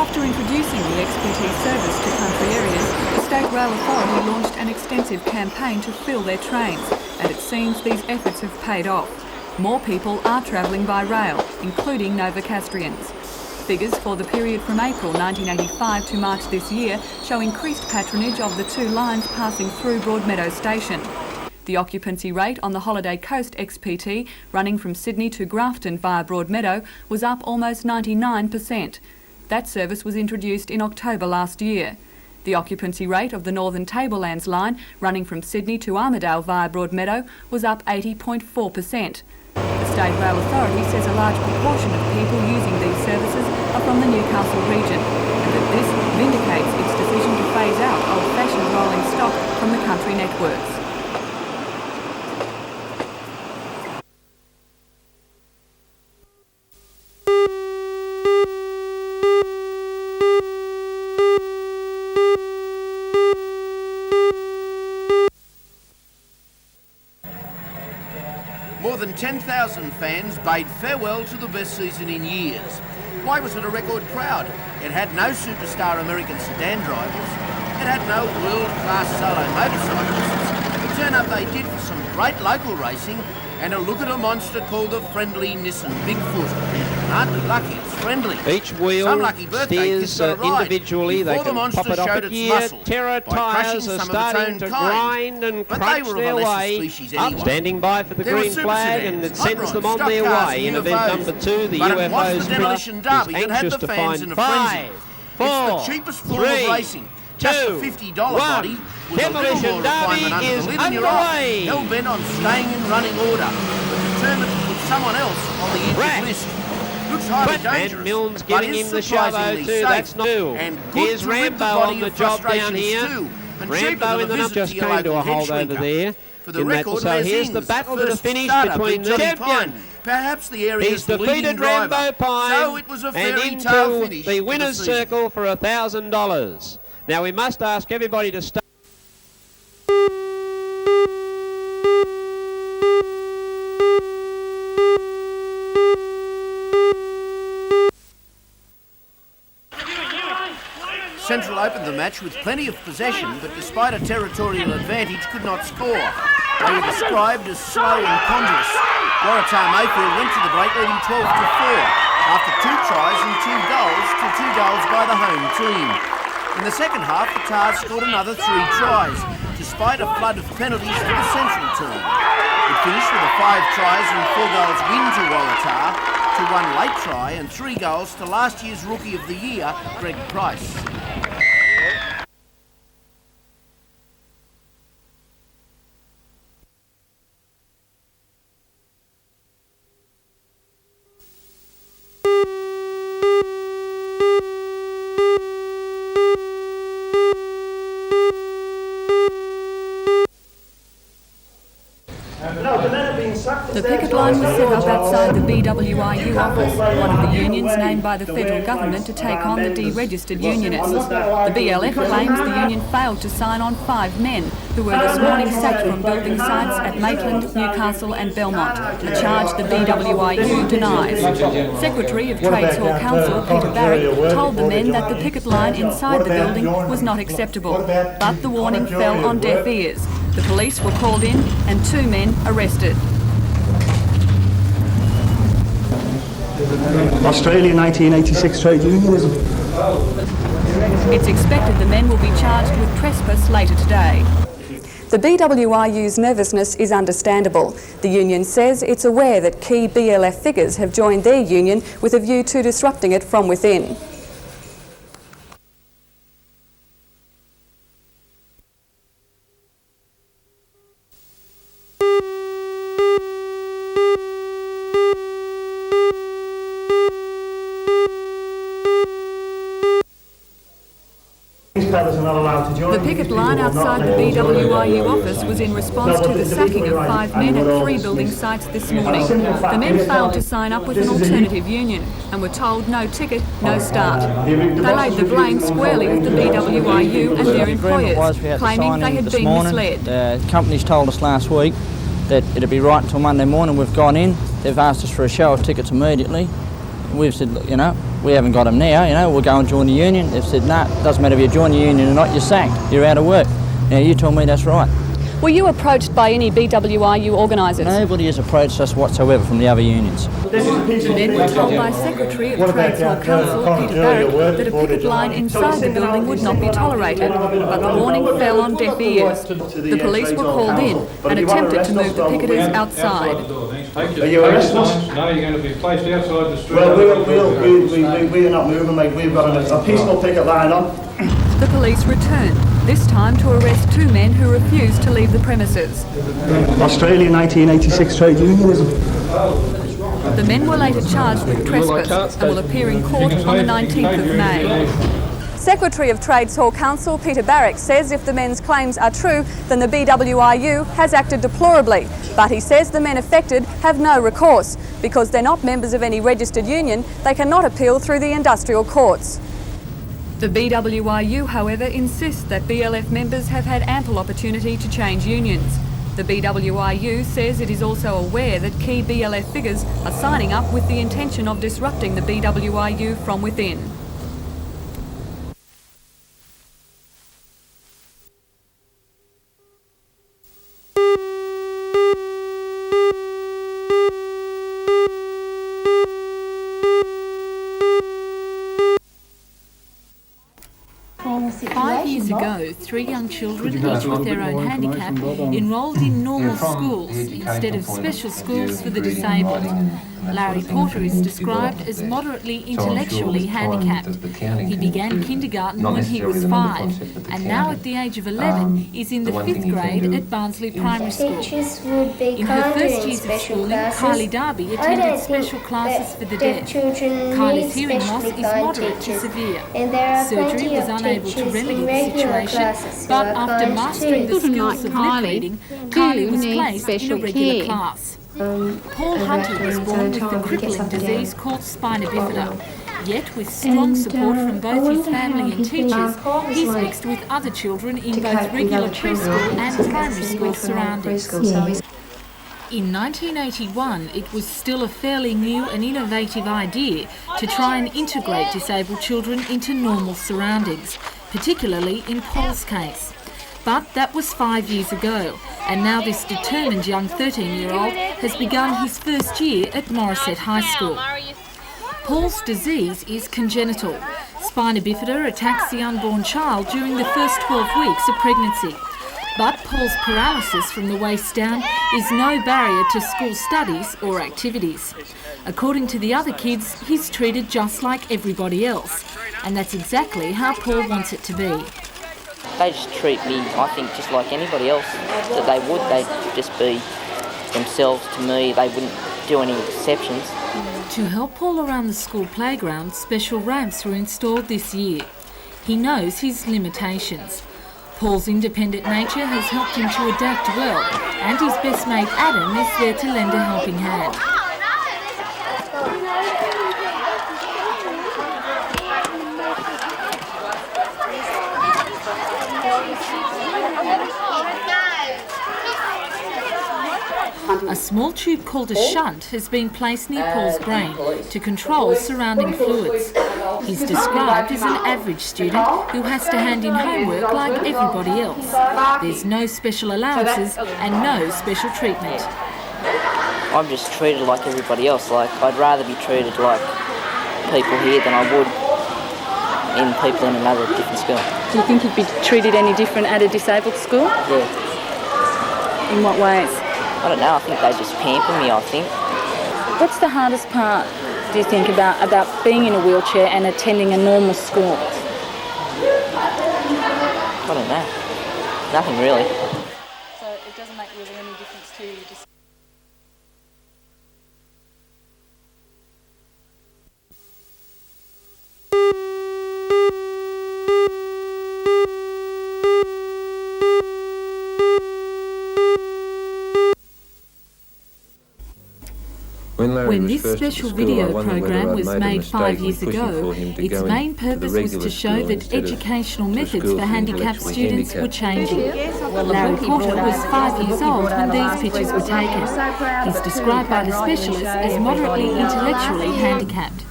After introducing the XPT service to country areas, the State Rail Authority launched an extensive campaign to fill their trains, and it seems these efforts have paid off. More people are travelling by rail, including Novocastrians. Figures for the period from April 1985 to March this year show increased patronage of the two lines passing through Broadmeadow Station. The occupancy rate on the Holiday Coast XPT, running from Sydney to Grafton via Broadmeadow, was up almost 99%. That service was introduced in October last year. The occupancy rate of the Northern Tablelands line, running from Sydney to Armidale via Broadmeadow, was up 80.4%. The State Rail Authority says a large proportion of people using these services are from the Newcastle region, and that this vindicates its decision to phase out old-fashioned rolling stock from the country networks. More than 10,000 fans bade farewell to the best season in years. Why was it a record crowd? It had no superstar American sedan drivers. It had no world-class solo motorcyclists. The turn-up they did for some great local racing and a look at a monster called the friendly Nissan Bigfoot. Aren't we lucky it's friendly? Each wheel steers individually. They can pop it off a gear. Terror tyres are starting to grind and crunch their way up, standing by for the green flag, and it sends them on their way. In event number 2, the UFO Spina is anxious to find 5, 4, 3, Just the $50 body with Demolition Derby is underway. Hell-bent on staying in running order, but determined to put someone else on the injured list. Looks highly dangerous, and Milne's giving him the shove too. That's not new. Here's Rambo on the job down here. Rambo in the number just came to a hold over there. For the record, so here's the battle to the finish between the champion. Perhaps the area's He's defeated Rambo Pine, so it was a and into the winner's circle for $1,000. Now we must ask everybody to stay. Central opened the match with plenty of possession, but despite a territorial advantage, could not score. They were described as slow and ponderous. Waratah Mayfield went to the break leading 12-4 after 2 tries and 2 goals to 2 goals by the home team. In the second half, the Tars scored another 3 tries, despite a flood of penalties for the Central team. It finished with a 5 tries and 4 goals win to Waratah, to 1 late try and 3 goals to last year's Rookie of the Year, Greg Price. The picket line was set up outside the BWIU office, one of the unions named by the federal government to take on the deregistered unionists. The BLF claims the union failed to sign on 5 men who were this morning sacked from building sites at Maitland, Newcastle and Belmont, a charge the BWIU denies. Secretary of Trades Hall Council Peter Barrett told the men that the picket line inside the building was not acceptable, but the warning fell on deaf ears. The police were called in and 2 men arrested. Australian 1986 trade unionism. It's expected the men will be charged with trespass later today. The BWIU's nervousness is understandable. The union says it's aware that key BLF figures have joined their union with a view to disrupting it from within. The picket line outside the BWIU office was in response to the sacking of 5 men at 3 building sites this morning. The men failed to sign up with an alternative union and were told no ticket, no start. They laid the blame squarely with the BWIU and their employers, claiming they had been misled. The company's told us last week that it'd be right until Monday morning. We've gone in, they've asked us for a show of tickets immediately. We've said, you know, we haven't got them now, you know, we'll go and join the union. They've said, no, it doesn't matter if you join the union or not, you're sacked, you're out of work. Now, you told me that's right. Were you approached by any BWIU organisers? Nobody has approached us whatsoever from the other unions. The men were told by Secretary of Trades Hall Council, Peter Barrett, that a picket line inside the building would not be tolerated, but the warning fell on deaf ears. The police were called in and attempted to move the picketers outside. Are you arresting us? No, you're going to be placed outside the street. Well, we're not moving, mate. We've got a peaceful picket line on. The police returned, this time to arrest 2 men who refused to leave the premises. Australian 1986 trade unionism. The men were later charged with trespass and will appear in court on the 19th of May. Secretary of Trades Hall Council Peter Barrett says if the men's claims are true, then the BWIU has acted deplorably. But he says the men affected have no recourse. Because they're not members of any registered union, they cannot appeal through the industrial courts. The BWIU, however, insists that BLF members have had ample opportunity to change unions. The BWIU says it is also aware that key BLF figures are signing up with the intention of disrupting the BWIU from within. Years ago, 3 young children, each with their own handicap, enrolled in normal schools instead of special schools for the disabled. Larry Porter is described as moderately intellectually handicapped. He began kindergarten when he was 5, and now at the age of 11 is in the 5th grade at Barnsley Primary School. In her first years of schooling, Kylie Darby attended special classes for the deaf. Kylie's hearing loss is moderate to severe. Surgery was unable to remedy the situation, but after mastering the skills of lip reading, Kylie was placed in a regular class. Paul Hunter was born with a crippling disease called spina bifida. Yet, with strong support from both his family and teachers, he's mixed with other children in both regular preschool and primary school surroundings. In 1981, it was still a fairly new and innovative idea to try and integrate disabled children into normal surroundings, particularly in Paul's case. But that was 5 years ago, and now this determined young 13-year-old has begun his first year at Morisset High School. Paul's disease is congenital. Spina bifida attacks the unborn child during the first 12 weeks of pregnancy. But Paul's paralysis from the waist down is no barrier to school studies or activities. According to the other kids, he's treated just like everybody else, and that's exactly how Paul wants it to be. They just treat me, I think, just like anybody else that they would. They'd just be themselves to me. They wouldn't do any exceptions. To help Paul around the school playground, special ramps were installed this year. He knows his limitations. Paul's independent nature has helped him to adapt well, and his best mate Adam is there to lend a helping hand. A small tube called a shunt has been placed near Paul's brain to control surrounding fluids. He's described as an average student who has to hand in homework like everybody else. There's no special allowances and no special treatment. I'm just treated like everybody else. Like, I'd rather be treated like people here than I would in people in another different school. Do you think you'd be treated any different at a disabled school? Yeah. In what ways? I don't know, I think they just pamper me, I think. What's the hardest part, do you think, about being in a wheelchair and attending a normal school? I don't know. Nothing really. So it doesn't make really any difference to you? When this special video program was made 5 years ago, its main purpose was to show that educational methods for handicapped students were changing. Larry Porter was 5 years old when these pictures were taken. He's described by the specialist as moderately intellectually handicapped.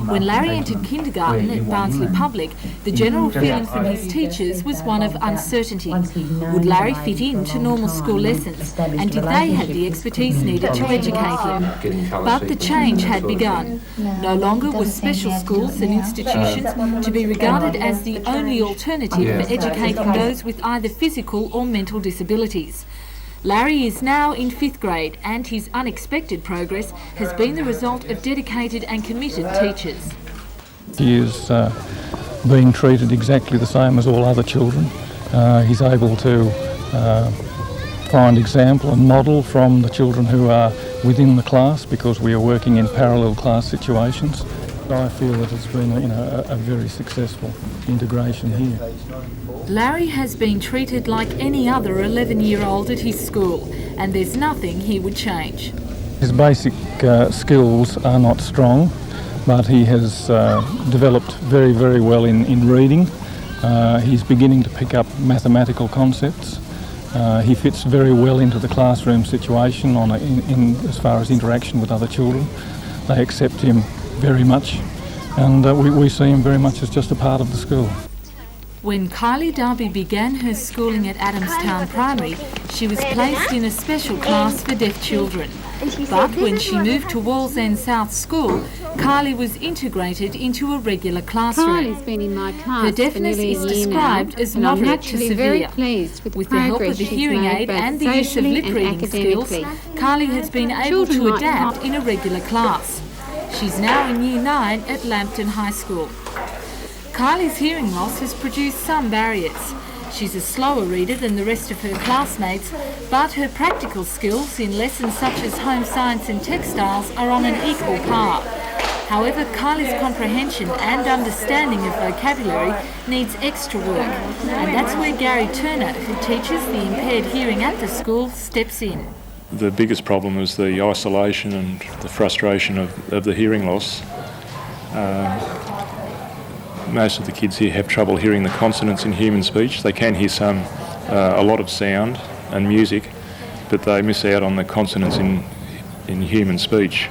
When Larry entered kindergarten at Barnsley Public, the general feeling from his teachers was one of uncertainty. Would Larry fit into normal school lessons, and did they have the expertise needed to educate him? But the change had begun. No longer were special schools and institutions to be regarded as the only alternative for educating those with either physical or mental disabilities. Larry is now in 5th grade, and his unexpected progress has been the result of dedicated and committed teachers. He is being treated exactly the same as all other children. He's able to find example and model from the children who are within the class, because we are working in parallel class situations. I feel that it's been a very successful integration here. Larry has been treated like any other 11-year-old at his school, and there's nothing he would change. His basic skills are not strong, but he has developed very, very well in reading. He's beginning to pick up mathematical concepts. He fits very well into the classroom situation as far as interaction with other children. They accept him very much, and we see him very much as just a part of the school. When Kylie Darby began her schooling at Adamstown Primary, she was placed in a special class for deaf children. But when she moved to Wallsend South School, Kylie was integrated into a regular classroom. Kylie's been in my class Her deafness for is nearly a year described now, as and I'm moderate to naturally very severe. pleased with With the help of progress the she's hearing made aid both and the use of socially lip and reading skills, academically. Kylie has been able Children to might adapt not- in a regular class. She's now in Year 9 at Lambton High School. Kylie's hearing loss has produced some barriers. She's a slower reader than the rest of her classmates, but her practical skills in lessons such as home science and textiles are on an equal par. However, Kylie's comprehension and understanding of vocabulary needs extra work, and that's where Gary Turner, who teaches the impaired hearing at the school, steps in. The biggest problem is the isolation and the frustration of the hearing loss. Most of the kids here have trouble hearing the consonants in human speech. They can hear a lot of sound and music, but they miss out on the consonants in human speech.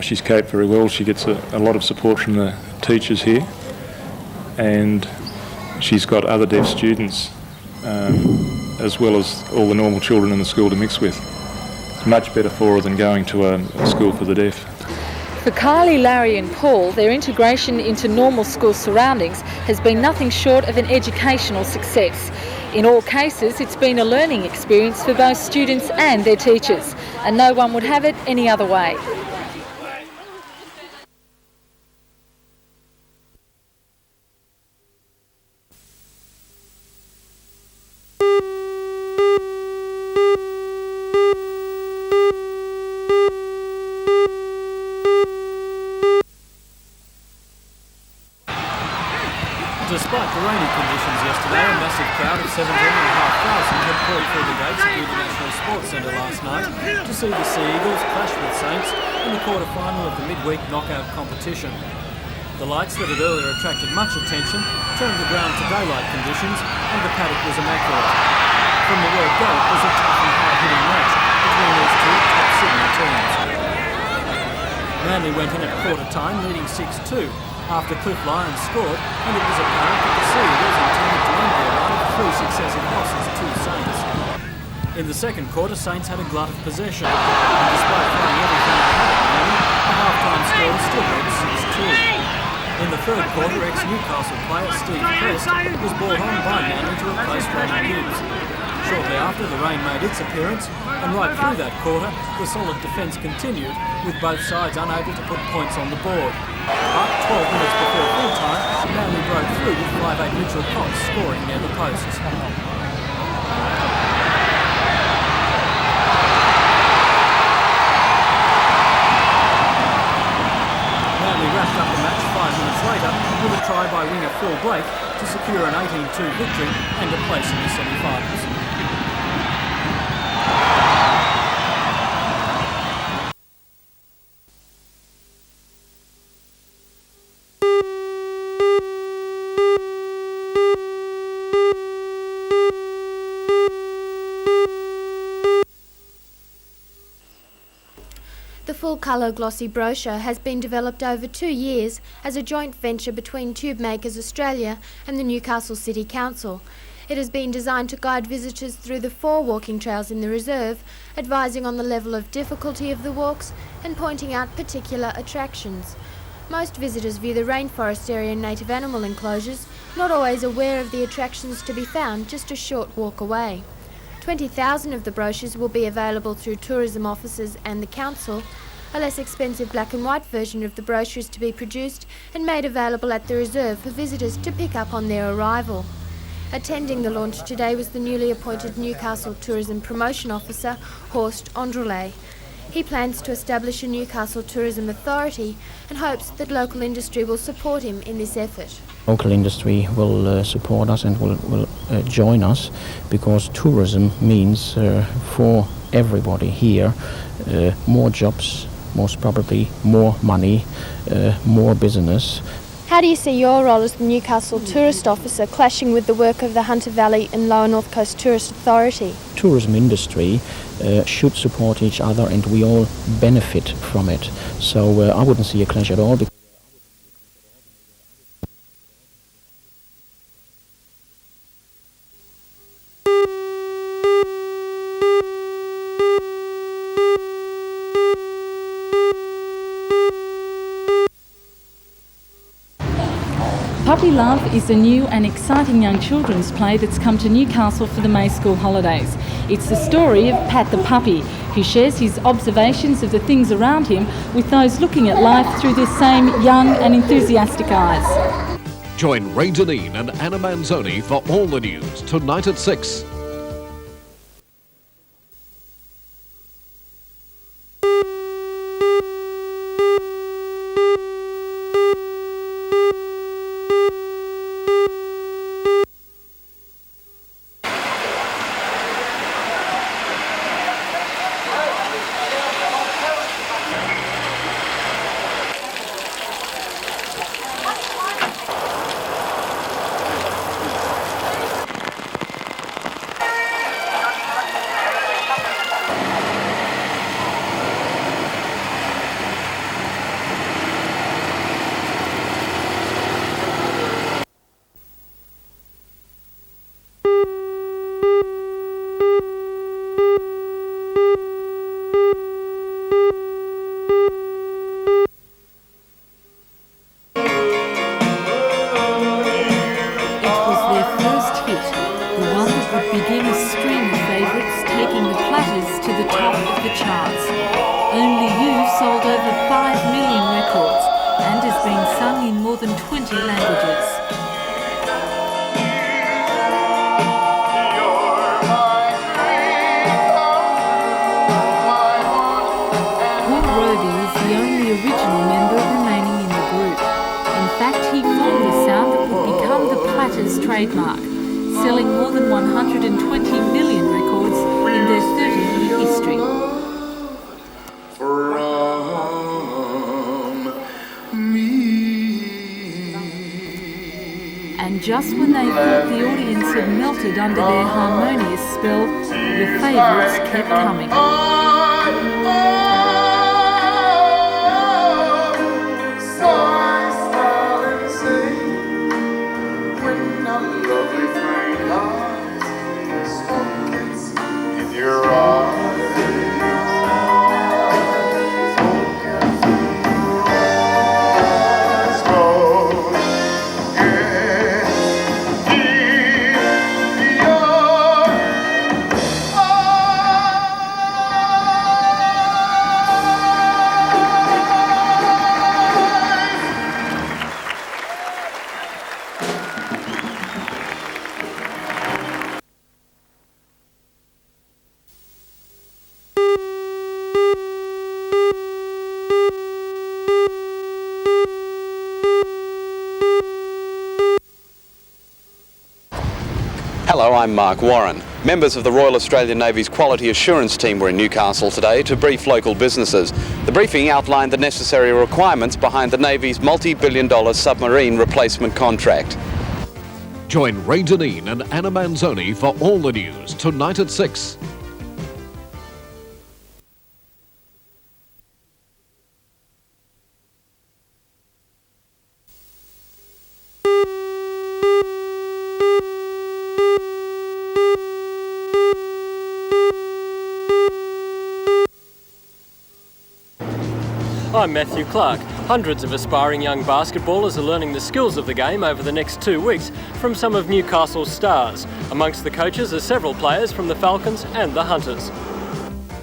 She's coped very well. She gets a lot of support from the teachers here, and she's got other deaf students as well as all the normal children in the school to mix with. It's much better for her than going to a school for the deaf. For Kylie, Larry and Paul, their integration into normal school surroundings has been nothing short of an educational success. In all cases, it's been a learning experience for both students and their teachers, and no one would have it any other way. Despite the rainy conditions yesterday, a massive crowd of 17,500 had poured through the gates at the International Sports Centre last night to see the Sea Eagles clash with Saints in the quarter-final of the midweek knockout competition. The lights that had earlier attracted much attention turned the ground to daylight conditions, and the paddock was immaculate. From the word go, it was a tough and hard-hitting match between these two top Sydney teams. Manly went in at quarter-time, leading 6-2. After Cliff Lyons scored, and it was apparent that the Sea Eagles intended to end their run of 3 successive losses to Saints. In the second quarter, Saints had a glut of possession, and despite throwing everything they had at Manly, the half-time score still read 6-2. In the third quarter, ex-Newcastle player Steve Prest was brought on by Manly to replace Ronnie Gibbs. Shortly after, the rain made its appearance, and right through that quarter, the solid defence continued, with both sides unable to put points on the board. But 12 minutes before full-time, Manly broke through with 5'8" Mitchell Cox scoring near the posts. Manly wrapped up the match 5 minutes later with a try by winger Phil Blake to secure an 18-2 victory and a place in the semi-finals. The full-colour glossy brochure has been developed over 2 years as a joint venture between Tube Makers Australia and the Newcastle City Council. It has been designed to guide visitors through the 4 walking trails in the reserve, advising on the level of difficulty of the walks and pointing out particular attractions. Most visitors view the rainforest area and native animal enclosures, not always aware of the attractions to be found just a short walk away. 20,000 of the brochures will be available through tourism officers and the council. A less expensive black and white version of the brochure is to be produced and made available at the reserve for visitors to pick up on their arrival. Attending the launch today was the newly appointed Newcastle Tourism Promotion Officer, Horst Andrelae. He plans to establish a Newcastle Tourism Authority and hopes that local industry will support him in this effort. Local industry will support us and will join us, because tourism means for everybody here more jobs, most probably more money, more business. How do you see your role as the Newcastle Tourist Officer clashing with the work of the Hunter Valley and Lower North Coast Tourist Authority? Tourism industry should support each other and we all benefit from it. So I wouldn't see a clash at all. Puppy Love is a new and exciting young children's play that's come to Newcastle for the May School holidays. It's the story of Pat the puppy, who shares his observations of the things around him with those looking at life through the same young and enthusiastic eyes. Join Ray Deneen and Anna Manzoni for all the news tonight at 6. Begin a string of favourites taking the Platters to the top of the charts. Only You sold over 5 million records and has been sung in more than 20 languages. Paul Roby is the only original member remaining in the group. In fact, he formed the sound that would become the Platters trademark, selling more than 120 million records in their 30-year history. And just when they thought the audience had melted under their harmonious spell, the favourites kept coming. Hello, I'm Mark Warren. Members of the Royal Australian Navy's Quality Assurance team were in Newcastle today to brief local businesses. The briefing outlined the necessary requirements behind the Navy's multi-billion-dollar submarine replacement contract. Join Ray Deneen and Anna Manzoni for all the news tonight at 6. I'm Matthew Clark. Hundreds of aspiring young basketballers are learning the skills of the game over the next 2 weeks from some of Newcastle's stars. Amongst the coaches are several players from the Falcons and the Hunters.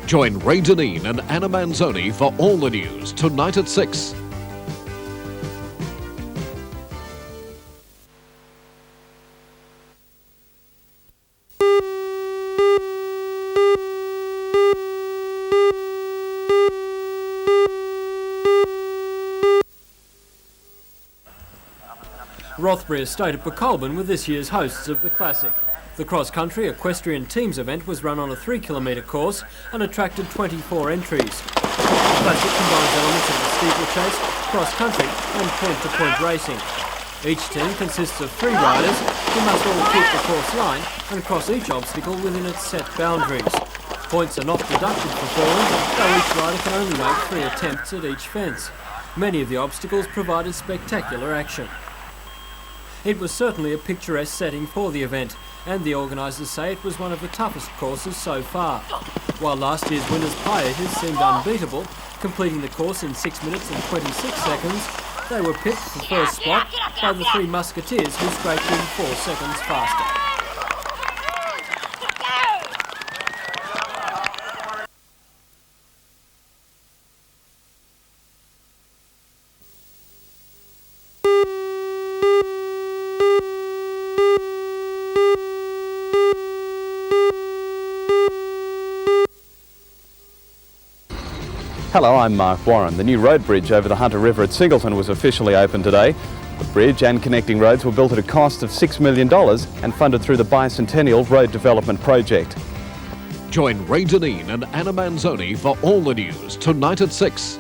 Join Ray Deneen and Anna Manzoni for all the news tonight at 6. Rothbury Estate at Bucolban were this year's hosts of the Classic. The Cross-Country Equestrian Teams Event was run on a 3-kilometre course and attracted 24 entries. The Classic combines elements of the steeplechase, cross-country and point-to-point racing. Each team consists of 3 riders who must all keep the course line and cross each obstacle within its set boundaries. Points are not deducted for falling, though each rider can only make 3 attempts at each fence. Many of the obstacles provided spectacular action. It was certainly a picturesque setting for the event, and the organisers say it was one of the toughest courses so far. While last year's winners Pieters seemed unbeatable, completing the course in 6 minutes and 26 seconds, they were pipped for first spot by the 3 Musketeers who scraped in 4 seconds faster. Hello, I'm Mark Warren. The new road bridge over the Hunter River at Singleton was officially opened today. The bridge and connecting roads were built at a cost of $6 million and funded through the Bicentennial Road Development project. Join Ray Deneen and Anna Manzoni for all the news tonight at 6.